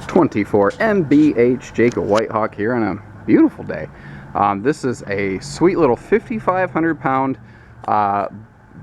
24 MBH Jayco White Hawk here on a beautiful day. This is a sweet little 5,500 pound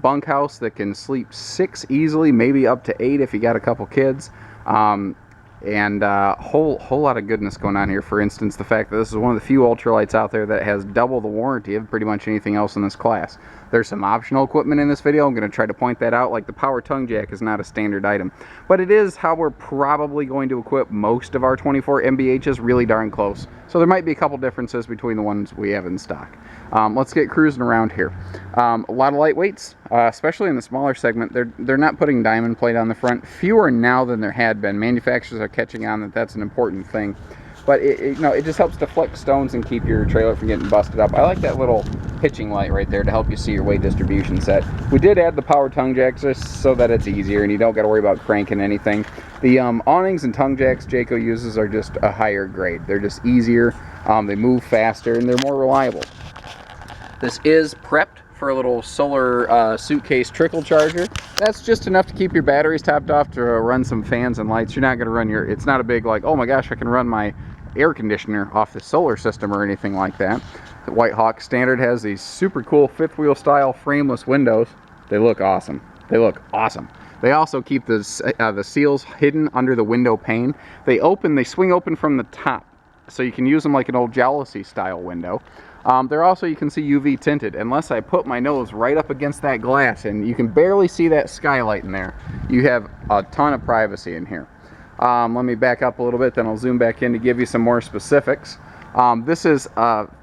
bunkhouse that can sleep 6 easily, maybe up to 8 if you got a couple kids. And whole lot of goodness going on here. For instance, the fact that this is one of the few ultralights out there that has double the warranty of pretty much anything else in this class. There's some optional equipment in this video. I'm going to try to point that out, like the power tongue jack is not a standard item, but it is how we're probably going to equip most of our 24 MBHs, really darn close. So there might be a couple differences between the ones we have in stock. Let's get cruising around here. A lot of lightweights, especially in the smaller segment. They're not putting diamond plate on the front. Fewer now than there had been. Manufacturers are catching on that that's an important thing. But it just helps deflect stones and keep your trailer from getting busted up. I like that little hitching light right there to help you see your weight distribution set. We did add the power tongue jacks just so that it's easier and you don't got to worry about cranking anything. The awnings and tongue jacks Jayco uses are just a higher grade. They're just easier, they move faster, and they're more reliable. This is prepped for a little solar suitcase trickle charger. That's just enough to keep your batteries topped off to run some fans and lights. You're not going to run your, it's not a big like, oh my gosh, I can run my air conditioner off the solar system or anything like that. The White Hawk Standard has these super cool fifth wheel style frameless windows. They look awesome. They look awesome. They also keep the seals hidden under the window pane. They swing open from the top, so you can use them like an old jealousy style window. They're also, you can see UV tinted, unless I put my nose right up against that glass and you can barely see that skylight in there. You have a ton of privacy in here. Let me back up a little bit, then I'll zoom back in to give you some more specifics. This is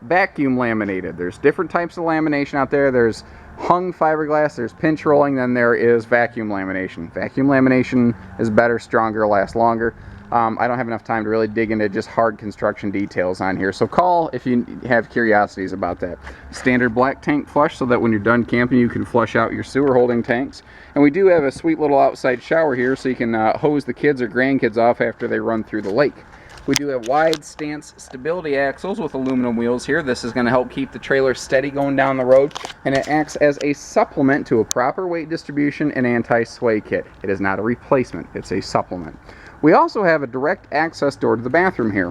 vacuum laminated. There's different types of lamination out there. There's hung fiberglass, there's pinch rolling, then there is vacuum lamination. Vacuum lamination is better, stronger, lasts longer. I don't have enough time to really dig into just hard construction details on here, so call if you have curiosities about that. Standard black tank flush so that when you're done camping you can flush out your sewer holding tanks. And we do have a sweet little outside shower here so you can hose the kids or grandkids off after they run through the lake. We do have wide stance stability axles with aluminum wheels here. This is going to help keep the trailer steady going down the road, and it acts as a supplement to a proper weight distribution and anti-sway kit. It is not a replacement, it's a supplement. We also have a direct access door to the bathroom here,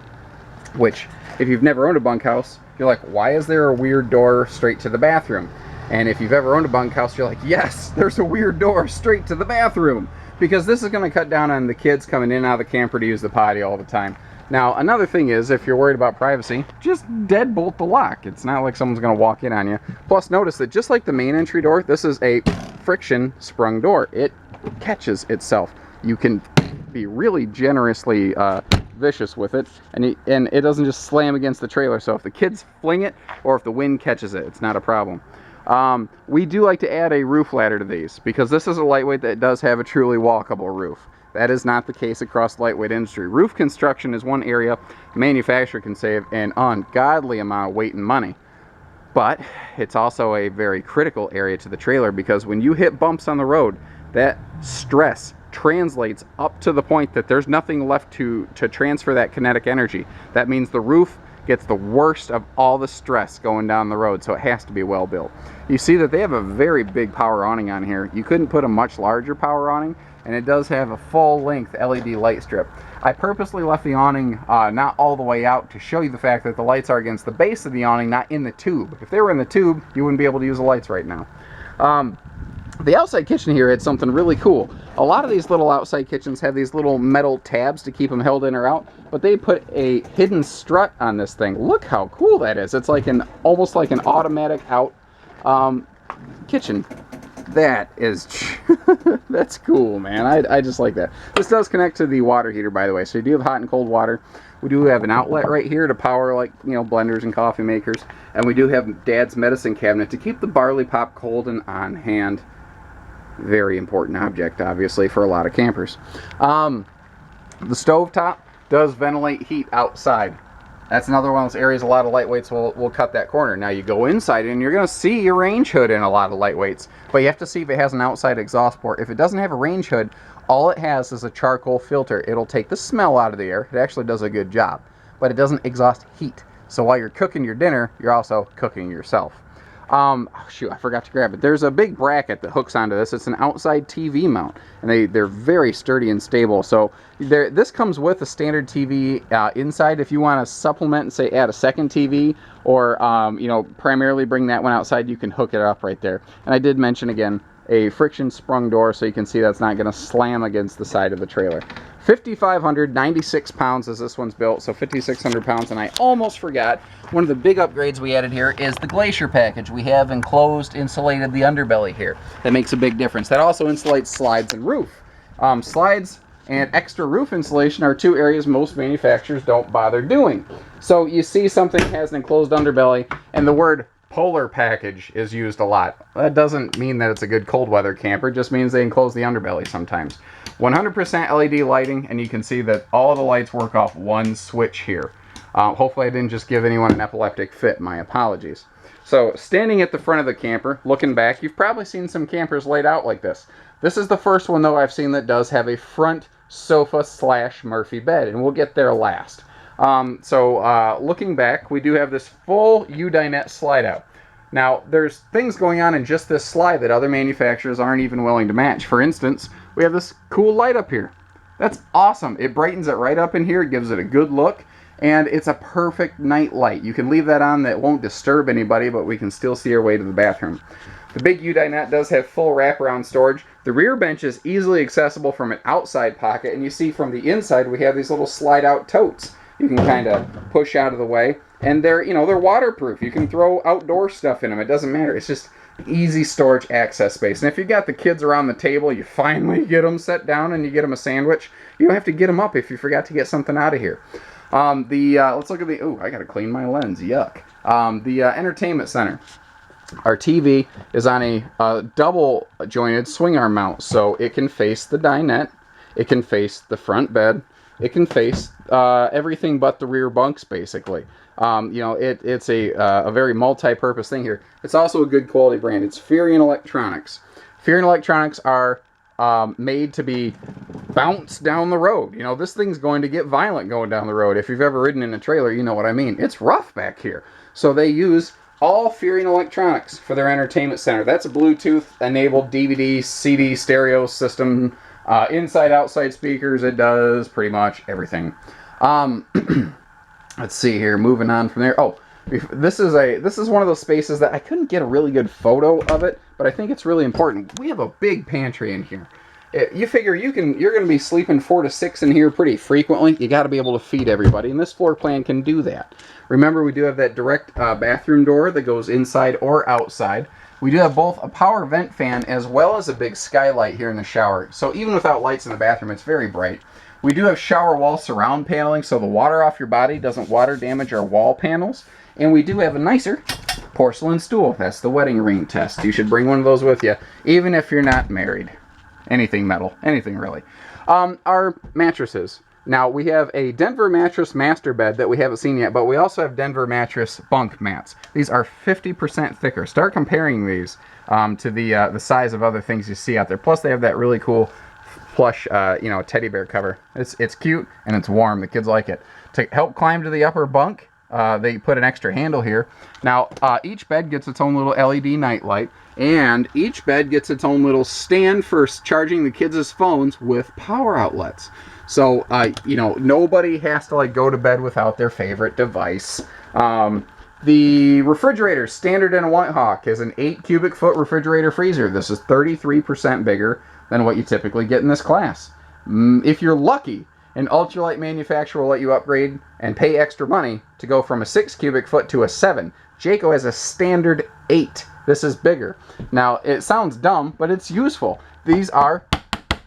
which, if you've never owned a bunkhouse, you're like, why is there a weird door straight to the bathroom? And if you've ever owned a bunkhouse, you're like, yes, there's a weird door straight to the bathroom, because this is going to cut down on the kids coming in and out of the camper to use the potty all the time. Now, another thing is, if you're worried about privacy, just deadbolt the lock. It's not like someone's going to walk in on you. Plus, notice that just like the main entry door, this is a friction sprung door. It catches itself. You can be really generously vicious with it, and it doesn't just slam against the trailer. So if the kids fling it, or if the wind catches it, it's not a problem. We do like to add a roof ladder to these, because this is a lightweight that does have a truly walkable roof. That is not the case across the lightweight industry. Roof construction is one area the manufacturer can save an ungodly amount of weight and money. But it's also a very critical area to the trailer, because when you hit bumps on the road, that stress translates up to the point that there's nothing left to transfer that kinetic energy. That means the roof gets the worst of all the stress going down the road, so it has to be well built. You see that they have a very big power awning on here. You couldn't put a much larger power awning, and it does have a full-length LED light strip. I purposely left the awning not all the way out to show you the fact that the lights are against the base of the awning, not in the tube. If they were in the tube, you wouldn't be able to use the lights right now. The outside kitchen here had something really cool. A lot of these little outside kitchens have these little metal tabs to keep them held in or out, but they put a hidden strut on this thing. Look how cool that is. It's like almost like an automatic out kitchen. That is, that's cool, man. I just like that. This does connect to the water heater, by the way, so you do have hot and cold water. We do have an outlet right here to power, like, blenders and coffee makers. And we do have Dad's medicine cabinet to keep the barley pop cold and on hand. Very important object, obviously, for a lot of campers. The stovetop does ventilate heat outside. That's another one of those areas a lot of lightweights will cut that corner. Now you go inside and you're going to see your range hood in a lot of lightweights, but you have to see if it has an outside exhaust port. If it doesn't have a range hood, all it has is a charcoal filter. It'll take the smell out of the air. It actually does a good job, but it doesn't exhaust heat. So while you're cooking your dinner, you're also cooking yourself. Oh, shoot, I forgot to grab it. There's a big bracket that hooks onto this. It's an outside TV mount, and they're very sturdy and stable. So this comes with a standard TV inside. If you want to supplement and say add a second TV, or you know, primarily bring that one outside, you can hook it up right there. And I did mention again a friction sprung door, so you can see that's not going to slam against the side of the trailer. 5,596 pounds as this one's built, so 5,600 pounds. And I almost forgot, one of the big upgrades we added here is the Glacier Package. We have enclosed, insulated the underbelly here. That makes a big difference. That also insulates slides and roof. Slides and extra roof insulation are two areas most manufacturers don't bother doing. So you see something has an enclosed underbelly, and the word polar package is used a lot. That doesn't mean that it's a good cold weather camper, it just means they enclose the underbelly sometimes. 100% LED lighting, and you can see that all of the lights work off one switch here. Hopefully I didn't just give anyone an epileptic fit, my apologies. So standing at the front of the camper, looking back, you've probably seen some campers laid out like this. This is the first one though I've seen that does have a front sofa / Murphy bed, and we'll get there last. Looking back, we do have this full Dinette Slide-Out. Now, there's things going on in just this slide that other manufacturers aren't even willing to match. For instance, we have this cool light up here. That's awesome. It brightens it right up in here, it gives it a good look, and it's a perfect night light. You can leave that on, that won't disturb anybody, but we can still see our way to the bathroom. The big Dinette does have full wraparound storage. The rear bench is easily accessible from an outside pocket, and you see from the inside we have these little slide-out totes. You can kind of push out of the way, and they're waterproof. You can throw outdoor stuff in them. It doesn't matter. It's just easy storage access space. And if you got the kids around the table, you finally get them set down and you get them a sandwich. You don't have to get them up if you forgot to get something out of here. Let's look at the. Oh, I gotta clean my lens. Yuck. The entertainment center. Our TV is on a double jointed swing arm mount, so it can face the dinette, it can face the front bed, it can face everything but the rear bunks, basically. It's a very multi-purpose thing here. It's also a good quality brand. It's Furion Electronics. Furion Electronics are made to be bounced down the road. You know, this thing's going to get violent going down the road. If you've ever ridden in a trailer, you know what I mean. It's rough back here. So they use all Furion Electronics for their entertainment center. That's a Bluetooth-enabled DVD, CD, stereo system. Inside, outside speakers, it does pretty much everything. Let's see here, moving on from there. Oh, this is one of those spaces that I couldn't get a really good photo of it, but I think it's really important. We have a big pantry in here. You figure you're going to be sleeping 4 to 6 in here pretty frequently. You got to be able to feed everybody, and this floor plan can do that. Remember, we do have that direct bathroom door that goes inside or outside. We do have both a power vent fan as well as a big skylight here in the shower. So even without lights in the bathroom, it's very bright. We do have shower wall surround paneling, so the water off your body doesn't water damage our wall panels. And we do have a nicer porcelain stool. That's the wedding ring test. You should bring one of those with you, even if you're not married. Anything metal, anything really. Our mattresses. Now, we have a Denver Mattress master bed that we haven't seen yet, but we also have Denver Mattress bunk mats. These are 50% thicker. Start comparing these to the size of other things you see out there. Plus, they have that really cool plush, teddy bear cover. It's cute and it's warm. The kids like it. To help climb to the upper bunk, they put an extra handle here. Now, each bed gets its own little LED night light, and each bed gets its own little stand for charging the kids' phones with power outlets. So, nobody has to go to bed without their favorite device. The refrigerator, standard in a White Hawk, is an 8 cubic foot refrigerator freezer. This is 33% bigger than what you typically get in this class. If you're lucky, an Ultralite manufacturer will let you upgrade and pay extra money to go from a 6 cubic foot to a 7. Jayco has a standard 8. This is bigger. Now, it sounds dumb, but it's useful. These are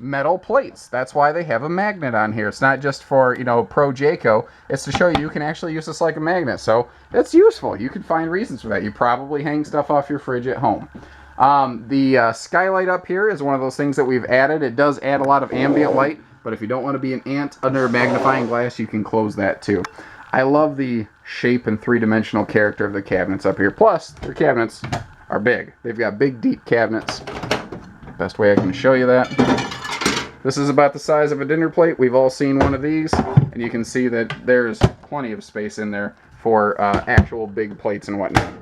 metal plates. That's why they have a magnet on here. It's not just for, pro Jayco. It's to show you can actually use this like a magnet. So it's useful. You can find reasons for that. You probably hang stuff off your fridge at home. The skylight up here is one of those things that we've added. It does add a lot of ambient light, but if you don't want to be an ant under a magnifying glass, you can close that too. I love the shape and three-dimensional character of the cabinets up here. Plus, their cabinets are big. They've got big, deep cabinets. Best way I can show you that. This is about the size of a dinner plate. We've all seen one of these, and you can see that there's plenty of space in there for actual big plates and whatnot.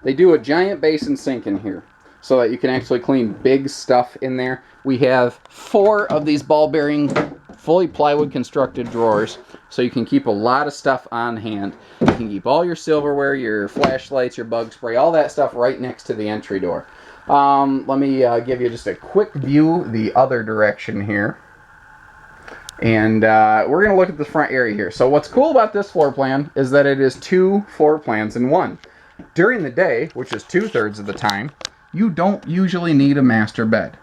They do a giant basin sink in here so that you can actually clean big stuff in there. We have 4 of these ball bearing, fully plywood constructed drawers, so you can keep a lot of stuff on hand. You can keep all your silverware, your flashlights, your bug spray, all that stuff right next to the entry door. Let me give you just a quick view the other direction here. And we're going to look at the front area here. So what's cool about this floor plan is that it is 2 floor plans in one. During the day, which is 2/3 of the time, you don't usually need a master bed.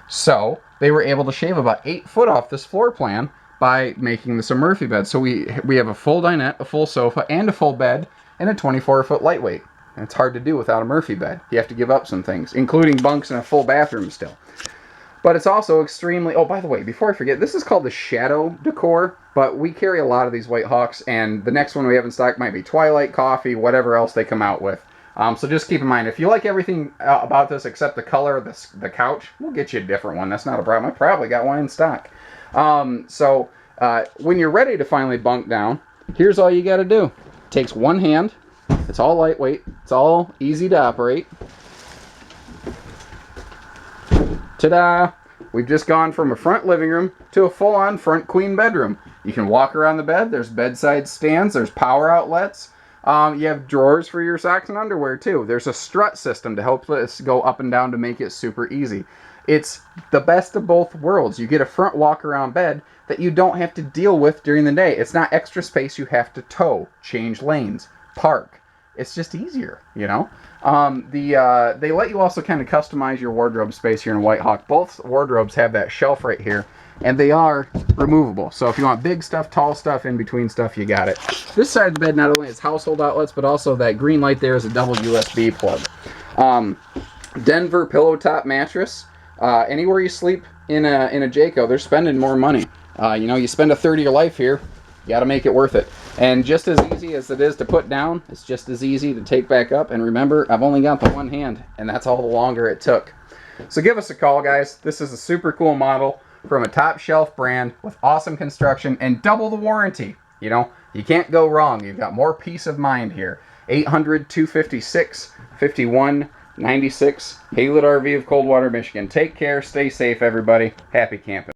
So they were able to shave about 8 foot off this floor plan by making this a Murphy bed. So we have a full dinette, a full sofa, and a full bed, and a 24-foot lightweight. And it's hard to do without a Murphy bed. You have to give up some things, including bunks and a full bathroom still. But it's also extremely... Oh, by the way, before I forget, this is called the Shadow Decor, but we carry a lot of these White Hawks, and the next one we have in stock might be Twilight, Coffee, whatever else they come out with. So just keep in mind, if you like everything about this except the color of the couch, we'll get you a different one. That's not a problem. I probably got one in stock. When you're ready to finally bunk down, here's all you got to do. It takes one hand. It's all lightweight. It's all easy to operate. Ta-da! We've just gone from a front living room to a full-on front queen bedroom. You can walk around the bed. There's bedside stands. There's power outlets. You have drawers for your socks and underwear, too. There's a strut system to help this go up and down to make it super easy. It's the best of both worlds. You get a front walk-around bed that you don't have to deal with during the day. It's not extra space you have to tow, change lanes, park. It's just easier, you know? They let you also kind of customize your wardrobe space here in White Hawk. Both wardrobes have that shelf right here, and they are removable. So if you want big stuff, tall stuff, in between stuff, you got it. This side of the bed not only has household outlets, but also that green light there is a double USB plug. Denver pillow top mattress. Anywhere you sleep in a Jayco, they're spending more money. You spend a third of your life here, you got to make it worth it. And just as easy as it is to put down, it's just as easy to take back up. And remember, I've only got the one hand, and that's all the longer it took. So give us a call, guys. This is a super cool model from a top shelf brand with awesome construction and double the warranty. You know, you can't go wrong. You've got more peace of mind here. 800-256-5196, Haylet RV of Coldwater, Michigan. Take care. Stay safe, everybody. Happy camping.